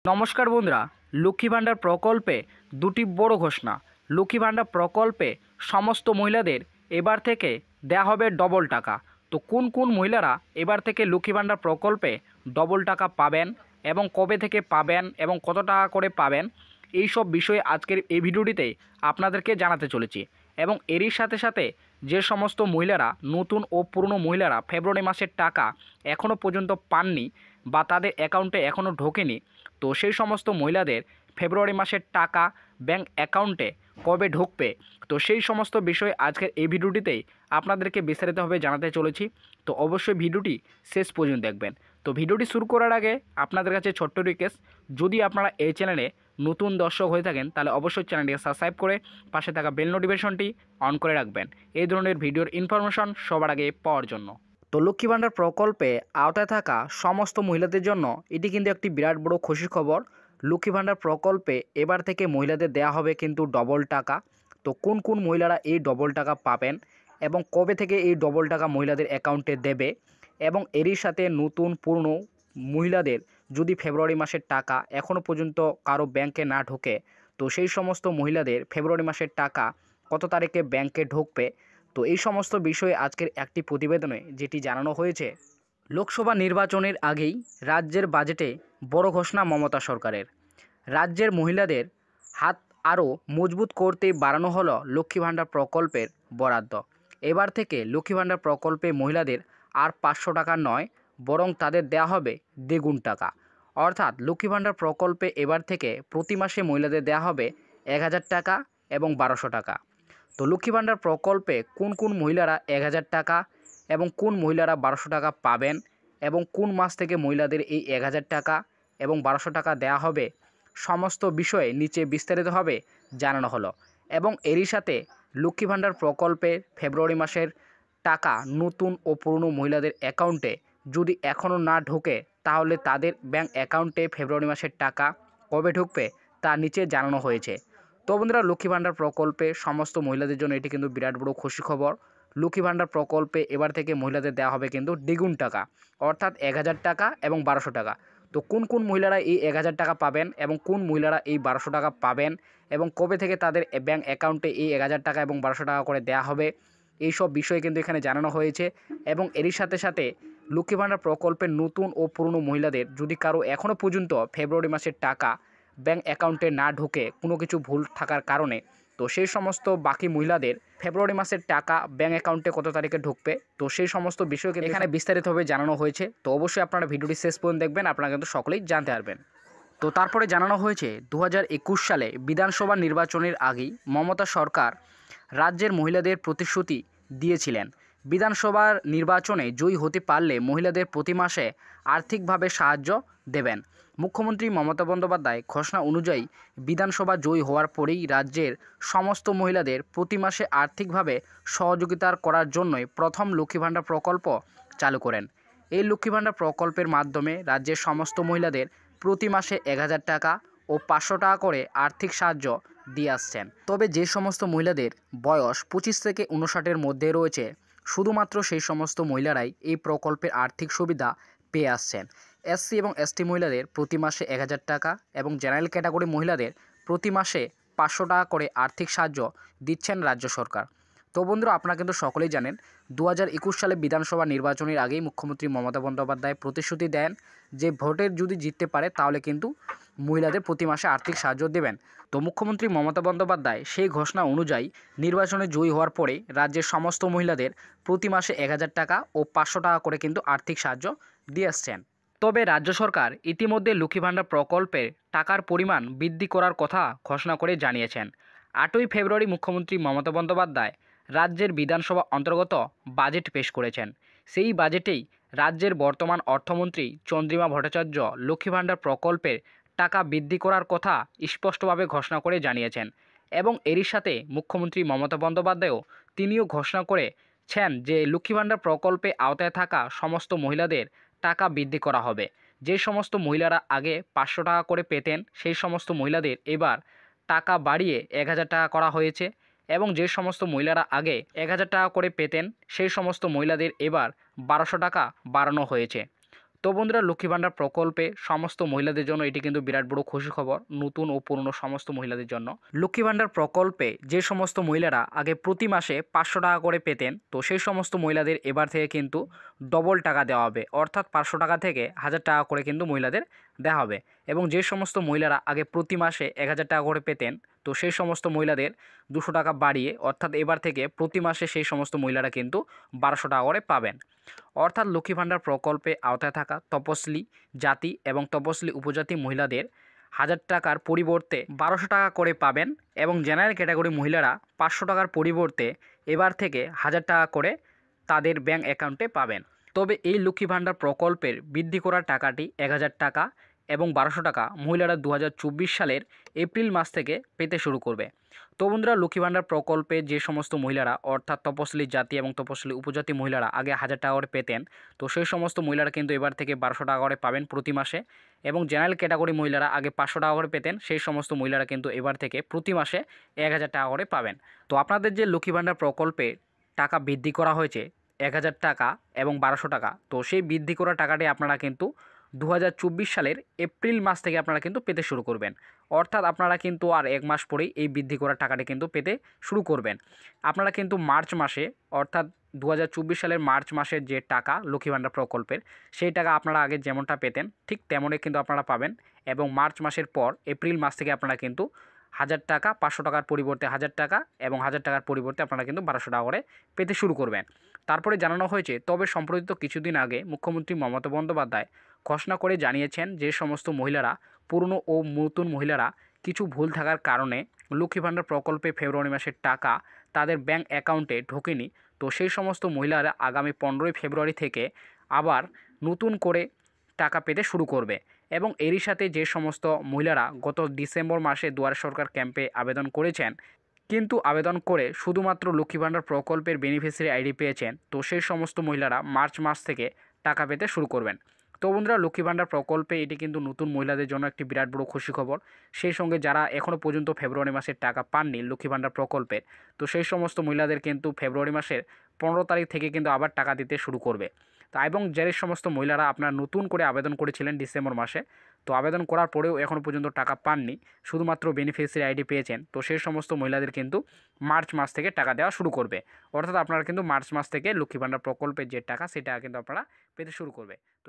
নমস্কার বন্ধুরা, লক্ষ্মী ভাণ্ডার প্রকল্পে দুটি বড় ঘোষণা। লক্ষ্মী ভাণ্ডার প্রকল্পে সমস্ত মহিলাদের এবার থেকে দেয়া হবে ডবল টাকা। তো কোন কোন মহিলারা এবার থেকে লক্ষ্মী ভাণ্ডার প্রকল্পে ডবল টাকা পাবেন এবং কবে থেকে পাবেন এবং কত টাকা করে পাবেন, এই সব বিষয়ে আজকের এই ভিডিওটিতে আপনাদেরকে জানাতে চলেছি। এবং এরই সাথে সাথে যে সমস্ত মহিলারা নতুন ও পুরনো মহিলারা ফেব্রুয়ারি মাসের টাকা এখনও পর্যন্ত পাননি বা তাদের অ্যাকাউন্টে এখনও ঢোকেনি, তো সেই সমস্ত মহিলাদের ফেব্রুয়ারি মাসের টাকা ব্যাংক অ্যাকাউন্টে কবে ঢুকবে, তো সেই সমস্ত বিষয় আজকের এই ভিডিওটিতেই আপনাদেরকে বিস্তারিতভাবে জানাতে চলেছি। তো অবশ্যই ভিডিওটি শেষ পর্যন্ত দেখবেন। তো ভিডিওটি শুরু করার আগে আপনাদের কাছে ছোট্ট রিকোয়েস্ট, যদি আপনারা এই চ্যানেলে নতুন দর্শক হয়ে থাকেন তাহলে অবশ্যই চ্যানেলটিকে সাবস্ক্রাইব করে পাশে থাকা বেল নোটিফিকেশনটি অন করে রাখবেন এই ধরনের ভিডিওর ইনফরমেশন সবার আগে পাওয়ার জন্য। তো লক্ষ্মী ভাণ্ডার প্রকল্পে আওতায় থাকা সমস্ত মহিলাদের জন্য এটি কিন্তু একটি বিরাট বড় খুশির খবর। লক্ষ্মী ভাণ্ডার প্রকল্পে এবার থেকে মহিলাদের দেয়া হবে কিন্তু ডবল টাকা। তো কোন কোন মহিলারা এই ডবল টাকা পাবেন এবং কবে থেকে এই ডবল টাকা মহিলাদের অ্যাকাউন্টে দেবে, এবং এরই সাথে নতুন পুরনো মহিলাদের যদি ফেব্রুয়ারি মাসের টাকা এখনও পর্যন্ত কারো ব্যাংকে না ঢোকে, তো সেই সমস্ত মহিলাদের ফেব্রুয়ারি মাসের টাকা কত তারিখে ব্যাংকে ঢুকবে, তো এই সমস্ত বিষয়ে আজকের একটি প্রতিবেদনে যেটি জানানো হয়েছে। লোকসভা নির্বাচনের আগেই রাজ্যের বাজেটে বড় ঘোষণা মমতা সরকারের। রাজ্যের মহিলাদের হাত আরও মজবুত করতেই বাড়ানো হলো লক্ষ্মী ভাণ্ডার প্রকল্পের বরাদ্দ। এবার থেকে লক্ষ্মী ভাণ্ডার প্রকল্পে মহিলাদের আর 500 টাকা নয়, বরং তাদের দেওয়া হবে দ্বিগুণ টাকা। অর্থাৎ লক্ষ্মী ভাণ্ডার প্রকল্পে এবার থেকে প্রতি মাসে মহিলাদের দেওয়া হবে 1000 টাকা এবং 1200 টাকা। তো লক্ষ্মী ভাণ্ডার প্রকল্পে কোন কোন মহিলারা 1000 টাকা এবং কোন মহিলারা 1200 টাকা পাবেন এবং কোন মাস থেকে মহিলাদের এই 1000 টাকা এবং 1200 টাকা দেওয়া হবে, সমস্ত বিষয়ে নিচে বিস্তারিতভাবে জানানো হলো। এবং এরই সাথে লক্ষ্মী ভাণ্ডার প্রকল্পের ফেব্রুয়ারি মাসের টাকা নতুন ও পুরনো মহিলাদের অ্যাকাউন্টে যদি এখনও না ঢোকে, তাহলে তাদের ব্যাংক অ্যাকাউন্টে ফেব্রুয়ারি মাসের টাকা কবে ঢুকবে তা নিচে জানানো হয়েছে। তো বন্ধুরা, লক্ষ্মী ভাণ্ডার প্রকল্পে সমস্ত মহিলাদের জন্য এটি কিন্তু বিরাট বড় খুশি খবর। লক্ষ্মী ভাণ্ডার প্রকল্পে এবার থেকে মহিলাদের দেওয়া হবে কিন্তু দ্বিগুণ টাকা, অর্থাৎ 1000 টাকা এবং 1200 টাকা। তো কোন কোন মহিলারা এই 1000 টাকা পাবেন এবং কোন মহিলারা এই 1200 টাকা পাবেন এবং কবে থেকে তাদের ব্যাংক অ্যাকাউন্টে এই 1000 টাকা এবং 1200 টাকা করে দেওয়া হবে, এই সব বিষয়ে কিন্তু এখানে জানানো হয়েছে। এবং এরই সাথে সাথে লক্ষ্মী ভাণ্ডার প্রকল্পের নতুন ও পুরনো মহিলাদের যদি কারো এখনও পর্যন্ত ফেব্রুয়ারি মাসের টাকা ব্যাংক অ্যাকাউন্টে না ঢোকে কোনো কিছু ভুল থাকার কারণে, তো সেই সমস্ত বাকি মহিলাদের ফেব্রুয়ারি মাসের টাকা ব্যাংক অ্যাকাউন্টে কত তারিখে ঢুকবে, তো সেই সমস্ত বিষয়কে এখানে বিস্তারিতভাবে জানানো হয়েছে। তো অবশ্যই আপনারা ভিডিওটি শেষ পর্যন্ত দেখবেন, আপনারা কিন্তু সকলেই জানতে পারবেন। তো তারপরে জানানো হয়েছে 2021 সালে বিধানসভা নির্বাচনের আগেই মমতা সরকার রাজ্যের মহিলাদের প্রতিশ্রুতি দিয়েছিলেন, বিধানসভার নির্বাচনে জয়ী হতে পারলে মহিলাদের প্রতি মাসে আর্থিকভাবে সাহায্য দেবেন। মুখ্যমন্ত্রী মমতা বন্দ্যোপাধ্যায় ঘোষণা অনুযায়ী বিধানসভা জয়ী হওয়ার পরেই রাজ্যের সমস্ত মহিলাদের প্রতি মাসে আর্থিকভাবে সহযোগিতা করার জন্যই প্রথম লক্ষ্মী ভাণ্ডার প্রকল্প চালু করেন। এই লক্ষ্মী ভাণ্ডার প্রকল্পের মাধ্যমে রাজ্যের সমস্ত মহিলাদের প্রতি মাসে 1000 টাকা ও 500 টাকা করে আর্থিক সাহায্য দিয়ে আসছেন। তবে যে সমস্ত মহিলাদের বয়স 25 থেকে 59-এর মধ্যে রয়েছে, শুধুমাত্র সেই সমস্ত মহিলারাই এই প্রকল্পের আর্থিক সুবিধা পেয়ে আসছেন। এসসি এবং এসটি মহিলাদের প্রতি মাসে 1000 টাকা এবং জেনারেল ক্যাটাগরি মহিলাদের প্রতি মাসে 500 টাকা করে আর্থিক সাহায্য দিচ্ছেন রাজ্য সরকার। তো বন্ধুরা, আপনারা কিন্তু সকলেই জানেন 2021 সালে বিধানসভা নির্বাচনের আগেই মুখ্যমন্ত্রী মমতা বন্দ্যোপাধ্যায় প্রতিশ্রুতি দেন যে ভোটের যদি জিততে পারে তাহলে কিন্তু মহিলাদের প্রতি মাসে আর্থিক সাহায্য দেবেন। তো মুখ্যমন্ত্রী মমতা বন্দ্যোপাধ্যায় সেই ঘোষণা অনুযায়ী নির্বাচনে জয়ী হওয়ার পরে রাজ্যের সমস্ত মহিলাদের প্রতি মাসে 1000 টাকা ও 500 টাকা করে কিন্তু আর্থিক সাহায্য দিয়ে আসছেন। তবে রাজ্য সরকার ইতিমধ্যে লক্ষ্মী ভাণ্ডার প্রকল্পের টাকার পরিমাণ বৃদ্ধি করার কথা ঘোষণা করে জানিয়েছেন। 8ই ফেব্রুয়ারি মুখ্যমন্ত্রী মমতা বন্দ্যোপাধ্যায় রাজ্যের বিধানসভা অন্তর্গত বাজেট পেশ করেছেন। সেই বাজেটেই রাজ্যের বর্তমান অর্থমন্ত্রী চন্দ্রিমা ভট্টাচার্য লক্ষ্মী ভাণ্ডার প্রকল্পের টাকা বৃদ্ধি করার কথা স্পষ্টভাবে ঘোষণা করে জানিয়েছেন। এবং এরই সাথে মুখ্যমন্ত্রী মমতা বন্দ্যোপাধ্যায়ও তিনিও ঘোষণা করেছেন যে লক্ষ্মী ভাণ্ডার প্রকল্পে আওতায় থাকা সমস্ত মহিলাদের টাকা বৃদ্ধি করা হবে। যে সমস্ত মহিলারা আগে 500 টাকা করে পেতেন, সেই সমস্ত মহিলাদের এবার টাকা বাড়িয়ে 1000 টাকা করা হয়েছে। এবং যে সমস্ত মহিলারা আগে 1000 টাকা করে পেতেন, সেই সমস্ত মহিলাদের এবার 1200 টাকা বাড়ানো হয়েছে। তো বন্ধুরা, লক্ষ্মী ভাণ্ডার প্রকল্পে সমস্ত মহিলাদের জন্য এটি কিন্তু বিরাট বড় খুশি খবর, নতুন ও পুরনো সমস্ত মহিলাদের জন্য। লক্ষ্মী ভাণ্ডার প্রকল্পে যে সমস্ত মহিলারা আগে প্রতি মাসে 500 টাকা করে পেতেন, তো সেই সমস্ত মহিলাদের এবার থেকে কিন্তু ডবল টাকা দেওয়া হবে, অর্থাৎ 500 টাকা থেকে 1000 টাকা করে কিন্তু মহিলাদের দেওয়া হবে। এবং যে সমস্ত মহিলারা আগে প্রতি মাসে 1000 টাকা করে পেতেন, তো সেই সমস্ত মহিলাদের 200 টাকা বাড়িয়ে, অর্থাৎ এবার থেকে প্রতি মাসে সেই সমস্ত মহিলারা কিন্তু 1200 টাকা করে পাবেন। অর্থাৎ লক্ষ্মী ভাণ্ডার প্রকল্পে আওতায় থাকা তপশিলি জাতি এবং তপশিলি উপজাতি মহিলাদের 1000 টাকার পরিবর্তে 1200 টাকা করে পাবেন, এবং জেনারেল ক্যাটাগরি মহিলারা 500 টাকার পরিবর্তে এবার থেকে 1000 টাকা করে তাদের ব্যাংক অ্যাকাউন্টে পাবেন। তবে এই লক্ষ্মী ভাণ্ডার প্রকল্পের বৃদ্ধি করা টাকাটি 1000 টাকা এবং 1200 টাকা মহিলারা 2024 সালের এপ্রিল মাস থেকে পেতে শুরু করবে। তো বন্ধুরা, লক্ষ্মী ভাণ্ডার প্রকল্পে যে সমস্ত মহিলারা অর্থাৎ তপশিলি জাতি এবং তপশিলি উপজাতি মহিলারা আগে 1000 টাকা করে পেতেন, তো সেই সমস্ত মহিলারা কিন্তু এবার থেকে 1200 টাকা করে পাবেন প্রতি মাসে। এবং জেনারেল ক্যাটাগরি মহিলারা আগে 500 টাকা করে পেতেন, সেই সমস্ত মহিলারা কিন্তু এবার থেকে প্রতি মাসে 1000 টাকা করে পাবেন। তো আপনাদের যে লক্ষ্মী ভাণ্ডার প্রকল্পে টাকা বৃদ্ধি করা হয়েছে 1000 টাকা এবং 1200 টাকা, তো সেই বৃদ্ধি করা টাকাটি আপনারা কিন্তু 2024 সালের এপ্রিল মাস থেকে আপনারা কিন্তু পেতে শুরু করবেন। অর্থাৎ আপনারা কিন্তু আর এক মাস পরেই এই বৃদ্ধি করা টাকাটি কিন্তু পেতে শুরু করবেন। আপনারা কিন্তু মার্চ মাসে, অর্থাৎ 2024 সালের মার্চ মাসের যে টাকা লক্ষ্মী ভাণ্ডার প্রকল্পের, সেই টাকা আপনারা আগে যেমনটা পেতেন ঠিক তেমনই কিন্তু আপনারা পাবেন। এবং মার্চ মাসের পর এপ্রিল মাস থেকে আপনারা কিন্তু 1000 টাকা, 500 টাকার পরিবর্তে 1000 টাকা এবং 1000 টাকার পরিবর্তে আপনারা কিন্তু 1200 টাকা করে পেতে শুরু করবেন। তারপরে জানানো হয়েছে, তবে সম্প্রতি কিছুদিন আগে মুখ্যমন্ত্রী মমতা বন্দ্যোপাধ্যায় ঘোষণা করে জানিয়েছেন যে সমস্ত মহিলারা, পুরনো ও নতুন মহিলারা কিছু ভুল থাকার কারণে লক্ষ্মী ভাণ্ডার প্রকল্পে ফেব্রুয়ারি মাসের টাকা তাদের ব্যাংক অ্যাকাউন্টে ঢোকেনি, তো সেই সমস্ত মহিলারা আগামী 15ই ফেব্রুয়ারি থেকে আবার নতুন করে টাকা পেতে শুরু করবে। এবং এরই সাথে যে সমস্ত মহিলারা গত ডিসেম্বর মাসে দুয়ারে সরকার ক্যাম্পে আবেদন করেছেন, কিন্তু আবেদন করে শুধুমাত্র লক্ষ্মী ভাণ্ডার প্রকল্পের বেনিফিশিয়ারি আইডি পেয়েছেন, তো সেই সমস্ত মহিলারা মার্চ মাস থেকে টাকা পেতে শুরু করবেন। তো বন্ধুরা, লক্ষ্মী ভাণ্ডার প্রকল্পে এটি কিন্তু নতুন মহিলাদের জন্য একটি বিরাট বড় খুশি খবর। সেই সঙ্গে যারা এখনও পর্যন্ত ফেব্রুয়ারি মাসের টাকা পাননি লক্ষ্মী ভাণ্ডার প্রকল্পের, তো সেই সমস্ত মহিলাদের কিন্তু ফেব্রুয়ারি মাসের 15 তারিখ থেকে কিন্তু আবার টাকা দিতে শুরু করবে। তা এবং যে সমস্ত মহিলারা আপনার নতুন করে আবেদন করেছিলেন ডিসেম্বর মাসে, তো আবেদন করার পরেও এখনও পর্যন্ত টাকা পাননি, শুধুমাত্র বেনিফিশিয়ারি আইডি পেয়েছেন, তো সেই সমস্ত মহিলাদের কিন্তু মার্চ মাস থেকে টাকা দেওয়া শুরু করবে। অর্থাৎ আপনারা কিন্তু মার্চ মাস থেকে লক্ষ্মী ভাণ্ডার প্রকল্পের যে টাকা, সেটা কিন্তু আপনারা পেতে শুরু করবে। তো